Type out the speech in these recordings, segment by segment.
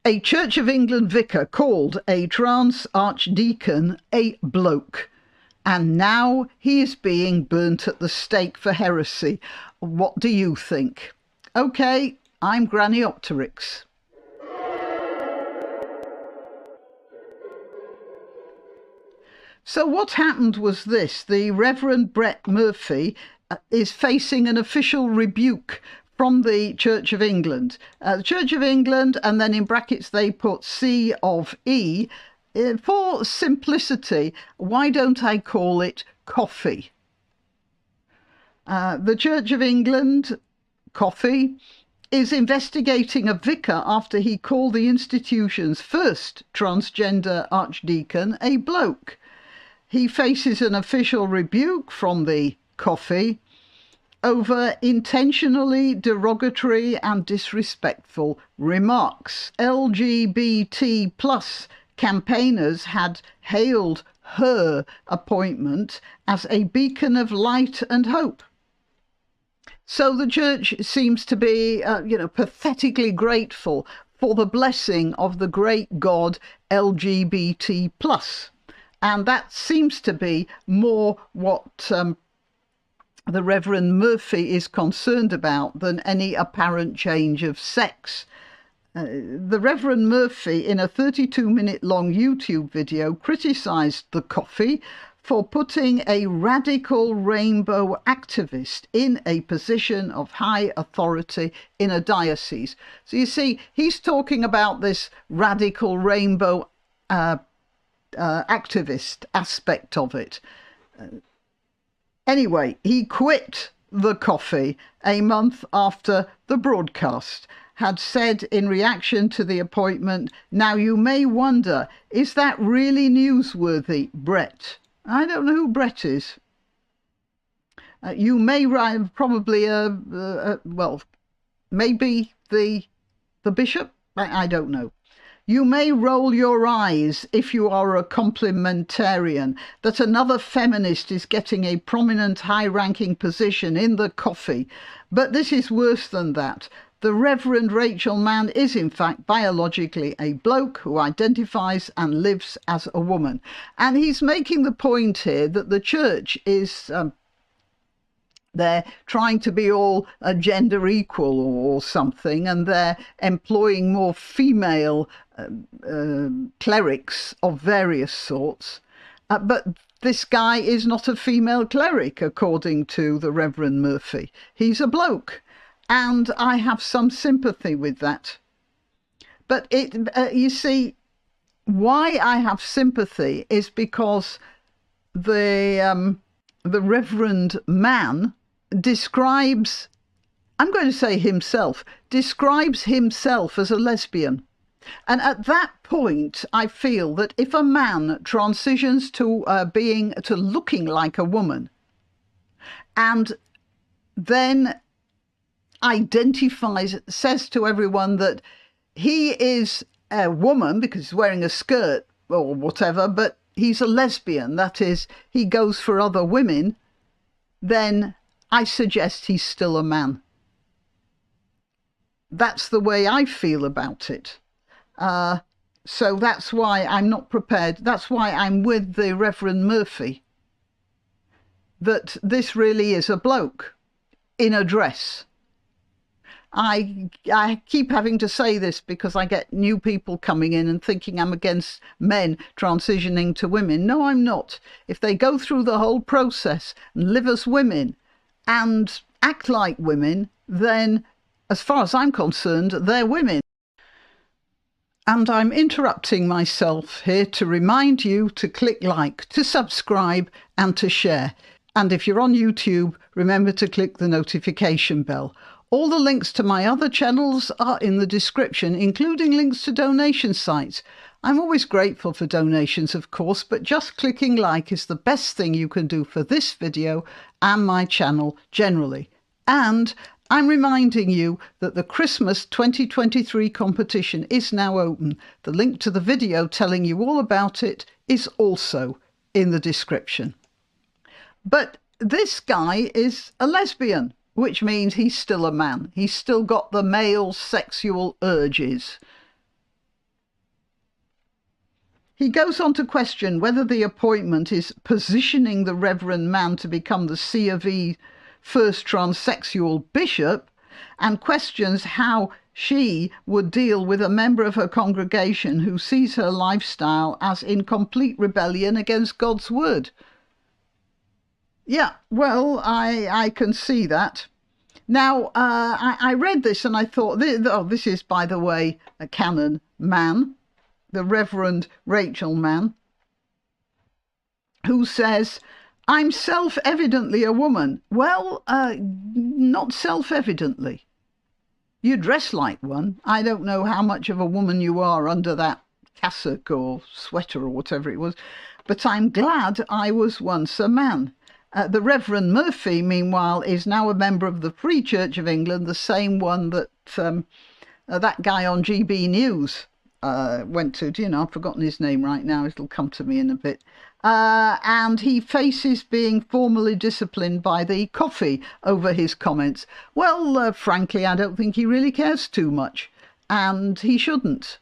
A Church of England vicar called a trans archdeacon a bloke, and now he is being burnt at the stake for heresy. What do you think? OK, I'm Granny Opterix. So what happened was this: the Reverend Brett Murphy is facing an official rebuke from the Church of England. The Church of England, and then in brackets they put C of E. For simplicity, why don't I call it coffee? The Church of England, coffee, is investigating a vicar after he called the institution's first transgender archdeacon a bloke. He faces an official rebuke from the coffee over intentionally derogatory and disrespectful remarks. LGBT plus campaigners had hailed her appointment as a beacon of light and hope. So the church seems to be, pathetically grateful for the blessing of the great God LGBT plus. And that seems to be more what the Reverend Murphy is concerned about than any apparent change of sex. The Reverend Murphy, in a 32-minute long YouTube video, criticised the coffee for putting a radical rainbow activist in a position of high authority in a diocese. So you see, he's talking about this radical rainbow activist aspect of it. Anyway, he quit the coffee a month after the broadcast had said in reaction to the appointment, "Now you may wonder, is that really newsworthy, Brett?" I don't know who Brett is. You may probably, maybe the bishop? I don't know. You may roll your eyes if you are a complementarian that another feminist is getting a prominent high-ranking position in the coffee. But this is worse than that. The Reverend Rachel Mann is in fact biologically a bloke who identifies and lives as a woman. And he's making the point here that the church is they're trying to be all gender equal or something, and they're employing more female clerics of various sorts. But this guy is not a female cleric, according to the Reverend Murphy. He's a bloke. And I have some sympathy with that. But you see, why I have sympathy is because the Reverend Man describes, I'm going to say himself, describes himself as a lesbian. And at that point, I feel that if a man transitions to looking like a woman, and then identifies, says to everyone that he is a woman because he's wearing a skirt or whatever, but he's a lesbian, that is, he goes for other women, then I suggest he's still a man. That's the way I feel about it. So that's why I'm not prepared. That's why I'm with the Reverend Murphy, that this really is a bloke in a dress. I keep having to say this because I get new people coming in and thinking I'm against men transitioning to women. No, I'm not. If they go through the whole process and live as women and act like women, then as far as I'm concerned, they're women. And I'm interrupting myself here to remind you to click like, to subscribe and to share. And if you're on YouTube, remember to click the notification bell. All the links to my other channels are in the description, including links to donation sites. I'm always grateful for donations, of course, but just clicking like is the best thing you can do for this video and my channel generally. And I'm reminding you that the Christmas 2023 competition is now open. The link to the video telling you all about it is also in the description. But this guy is a lesbian, which means he's still a man. He's still got the male sexual urges. He goes on to question whether the appointment is positioning the Reverend man to become the C of E first transsexual bishop, and questions how she would deal with a member of her congregation who sees her lifestyle as in complete rebellion against God's word. Yeah, well, I can see that. Now, I read this and I thought, this is, by the way, a canon man, the Reverend Rachel Mann, who says, I'm self-evidently a woman. Well, not self-evidently. You dress like one. I don't know how much of a woman you are under that cassock or sweater or whatever it was, but I'm glad I was once a man. The Reverend Murphy, meanwhile, is now a member of the Free Church of England, the same one that that guy on GB News went to. Do you know, I've forgotten his name right now. It'll come to me in a bit. And he faces being formally disciplined by the coffee over his comments. Well, frankly, I don't think he really cares too much, and he shouldn't.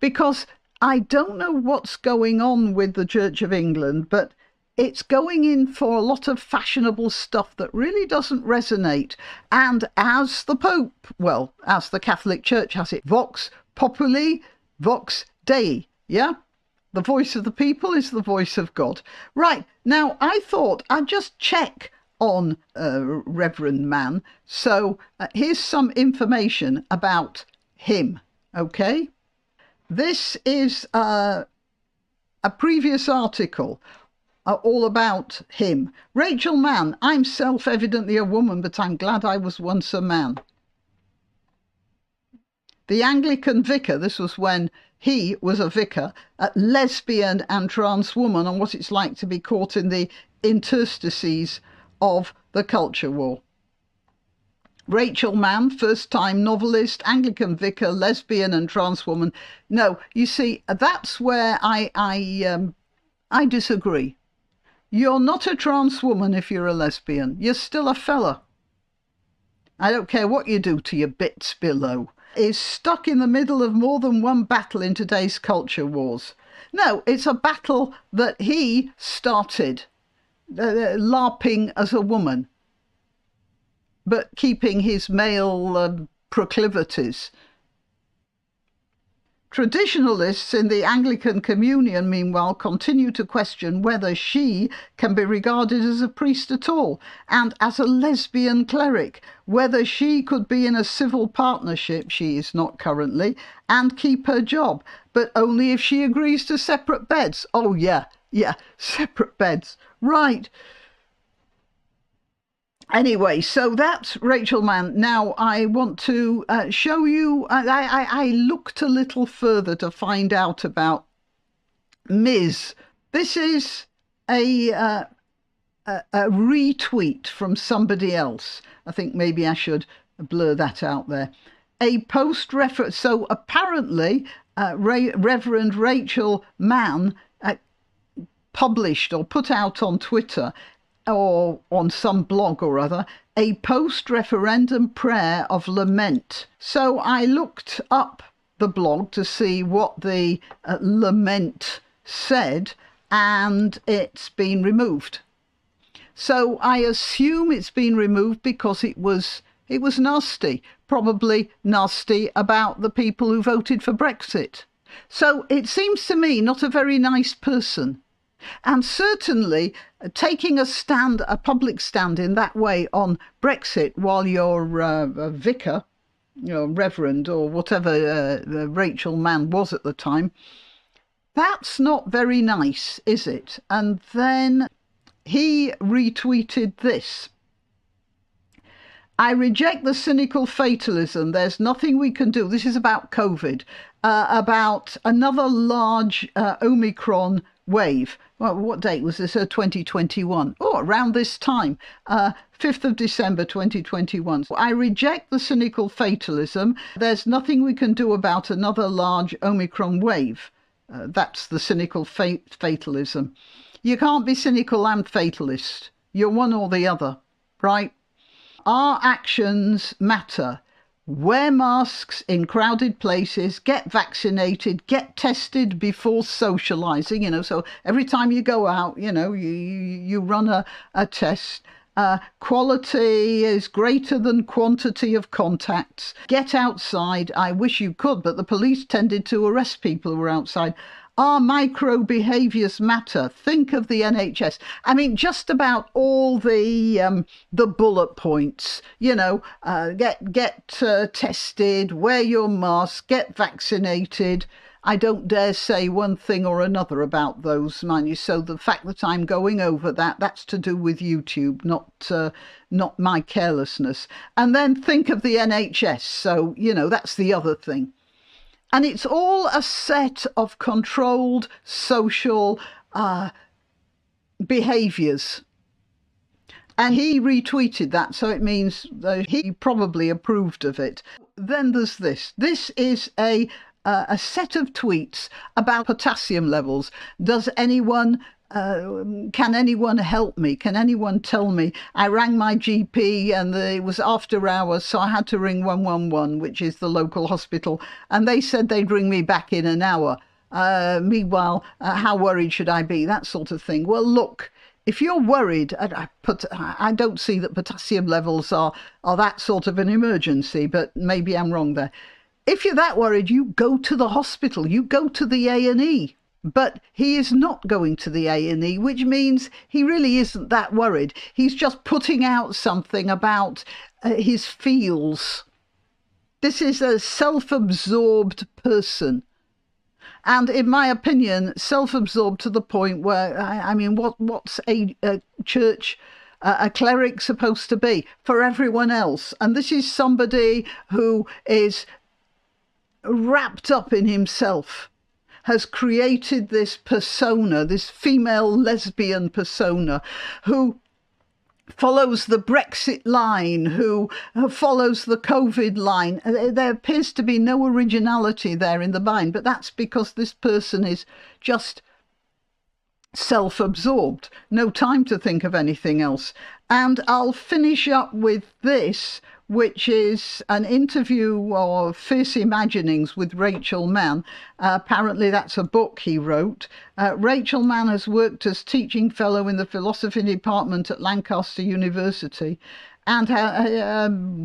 Because I don't know what's going on with the Church of England, but it's going in for a lot of fashionable stuff that really doesn't resonate. And as the Pope, well, as the Catholic Church has it, Vox Populi, Vox Dei, yeah? The voice of the people is the voice of God. Right, now I thought I'd just check on Reverend Mann. So here's some information about him, okay? This is a previous article all about him. Rachel Mann, I'm self-evidently a woman, but I'm glad I was once a man. The Anglican vicar, this was when he was a vicar, a lesbian and trans woman, on what it's like to be caught in the interstices of the culture war. Rachel Mann, first-time novelist, Anglican vicar, lesbian and trans woman. No, you see, that's where I disagree. You're not a trans woman if you're a lesbian. You're still a fella. I don't care what you do to your bits below. Is stuck in the middle of more than one battle in today's culture wars. No, it's a battle that he started, LARPing as a woman, but keeping his male proclivities. Traditionalists in the Anglican Communion, meanwhile, continue to question whether she can be regarded as a priest at all, and as a lesbian cleric, whether she could be in a civil partnership, she is not currently, and keep her job, but only if she agrees to separate beds. Oh, yeah, separate beds. Right. Anyway, so that's Rachel Mann. Now, I want to show you, I looked a little further to find out about Ms. This is a retweet from somebody else. I think maybe I should blur that out there. A post reference. So apparently, Reverend Rachel Mann published or put out on Twitter or on some blog or other, a post-referendum prayer of lament. So I looked up the blog to see what the lament said, and it's been removed. So I assume it's been removed because it was nasty, probably nasty about the people who voted for Brexit. So it seems to me not a very nice person. And certainly taking a public stand in that way on Brexit while you're a vicar, reverend or whatever Rachel Mann was at the time, that's not very nice, is it? And then he retweeted this. I reject the cynical fatalism. There's nothing we can do. This is about COVID, about another large Omicron wave. Well, what date was this? 2021. Oh, around this time, 5th of December 2021. I reject the cynical fatalism. There's nothing we can do about another large Omicron wave. That's the cynical fatalism. You can't be cynical and fatalist. You're one or the other, right? Our actions matter. wear masks in crowded places, get vaccinated, get tested before socialising, you know, so every time you go out, you know, you run a test. Quality is greater than quantity of contacts. Get outside. I wish you could, but the police tended to arrest people who were outside. Our micro behaviours matter. Think of the NHS. I mean, just about all the bullet points. You know, get tested, wear your mask, get vaccinated. I don't dare say one thing or another about those, mind you. So the fact that I'm going over that, that's to do with YouTube, not my carelessness. And then think of the NHS. So, you know, that's the other thing. And it's all a set of controlled social behaviours. And he retweeted that, so it means that he probably approved of it. Then there's this. This is a set of tweets about potassium levels. Does anyone, can anyone help me? Can anyone tell me? I rang my GP and it was after hours, so I had to ring 111, which is the local hospital, and they said they'd ring me back in an hour. Meanwhile, how worried should I be? That sort of thing. Well, look, if you're worried, I don't see that potassium levels are that sort of an emergency, but maybe I'm wrong there. If you're that worried, you go to the hospital, you go to the A&E. But he is not going to the A&E, which means he really isn't that worried. He's just putting out something about his feels. This is a self-absorbed person. And in my opinion, self-absorbed to the point where, I mean, what's a church, a cleric supposed to be for everyone else? And this is somebody who is wrapped up in himself, has created this persona, this female lesbian persona, who follows the Brexit line, who follows the COVID line. There appears to be no originality there in the mind, but that's because this person is just self-absorbed, no time to think of anything else. And I'll finish up with this, which is an interview of Fierce Imaginings with Rachel Mann. Apparently that's a book he wrote. Rachel Mann has worked as teaching fellow in the philosophy department at Lancaster University and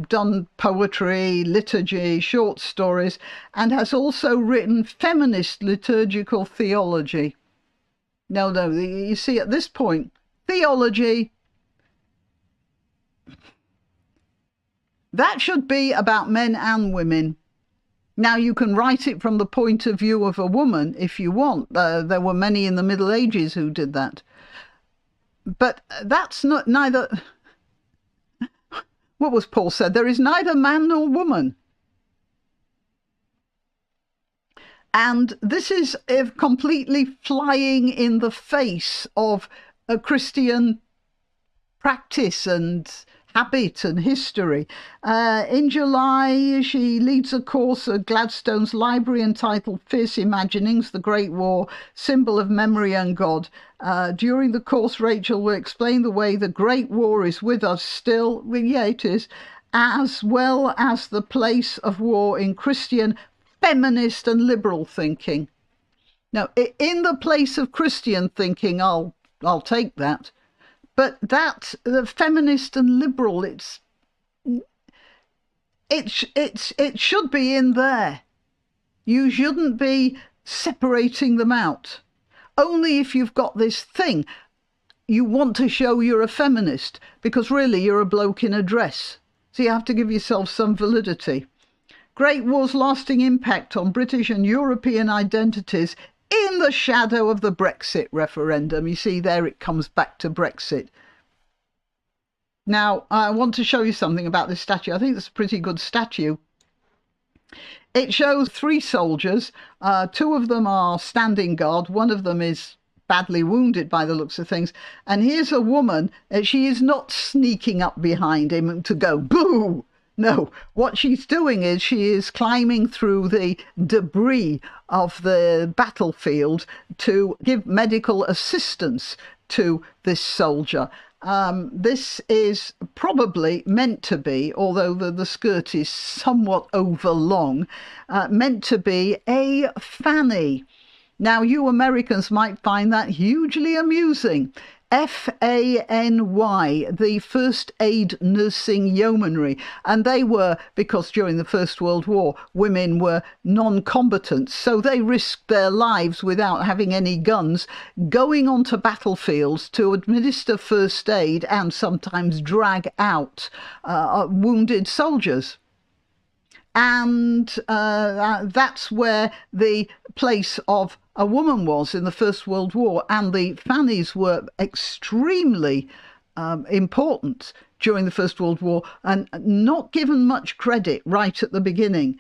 done poetry, liturgy, short stories, and has also written feminist liturgical theology. No, you see, at this point, theology, that should be about men and women. Now, you can write it from the point of view of a woman if you want. There were many in the Middle Ages who did that. But that's not neither... What was Paul said? There is neither man nor woman. And this is completely flying in the face of a Christian practice and habit and history. In July, she leads a course at Gladstone's library entitled Fierce Imaginings, the Great War, Symbol of Memory and God. During the course, Rachel will explain the way the Great War is with us still, well, yeah, it is, as well as the place of war in Christian, feminist and liberal thinking. Now, in the place of Christian thinking, I'll take that. But that, the feminist and liberal, it should be in there. You shouldn't be separating them out. Only if you've got this thing, you want to show you're a feminist, because really you're a bloke in a dress. So you have to give yourself some validity. Great War's lasting impact on British and European identities in the shadow of the Brexit referendum. You see, there it comes back to Brexit. Now, I want to show you something about this statue. I think it's a pretty good statue. It shows 3 soldiers. 2 of them are standing guard. One of them is badly wounded by the looks of things. And here's a woman. She is not sneaking up behind him to go, boo! No, what she's doing is she is climbing through the debris of the battlefield to give medical assistance to this soldier. This is probably meant to be, although the skirt is somewhat over long, meant to be a fanny. Now, you Americans might find that hugely amusing. FANY, the First Aid Nursing Yeomanry. And they were, because during the First World War, women were non-combatants, so they risked their lives without having any guns, going onto battlefields to administer first aid and sometimes drag out wounded soldiers. And that's where the place of a woman was in the First World War, and the fannies were extremely important during the First World War and not given much credit right at the beginning,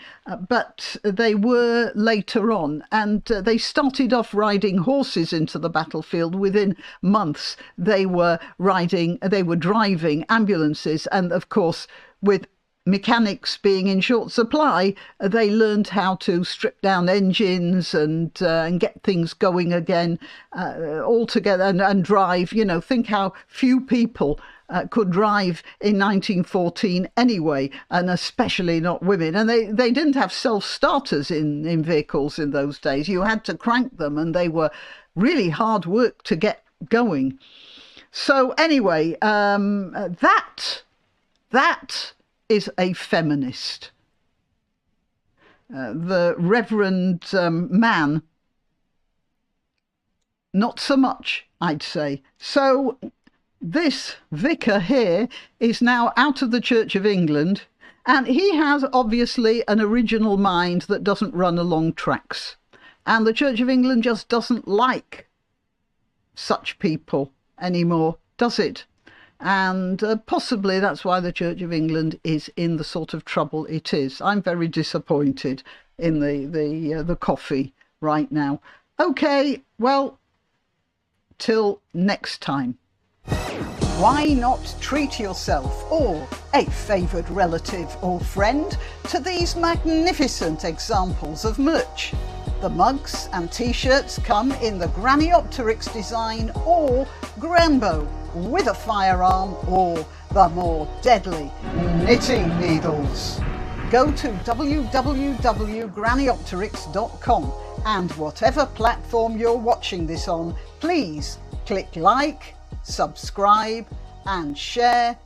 but they were later on, and they started off riding horses into the battlefield. Within months they were driving ambulances, and of course, with mechanics being in short supply, they learned how to strip down engines and get things going again altogether, and drive. You know, think how few people could drive in 1914 anyway, and especially not women. And they didn't have self-starters in vehicles in those days. You had to crank them, and they were really hard work to get going. So anyway, that is a feminist. The Reverend man, not so much, I'd say. So this vicar here is now out of the Church of England, and he has obviously an original mind that doesn't run along tracks. And the Church of England just doesn't like such people anymore, does it? And possibly that's why the Church of England is in the sort of trouble it is. I'm very disappointed in the coffee right now. Okay, well, till next time. Why not treat yourself or a favoured relative or friend to these magnificent examples of merch? The mugs and t-shirts come in the Graniopteryx design or Grambo, with a firearm or the more deadly knitting needles. Go to www.graniopteryx.com, and whatever platform you're watching this on, please click like, subscribe and share.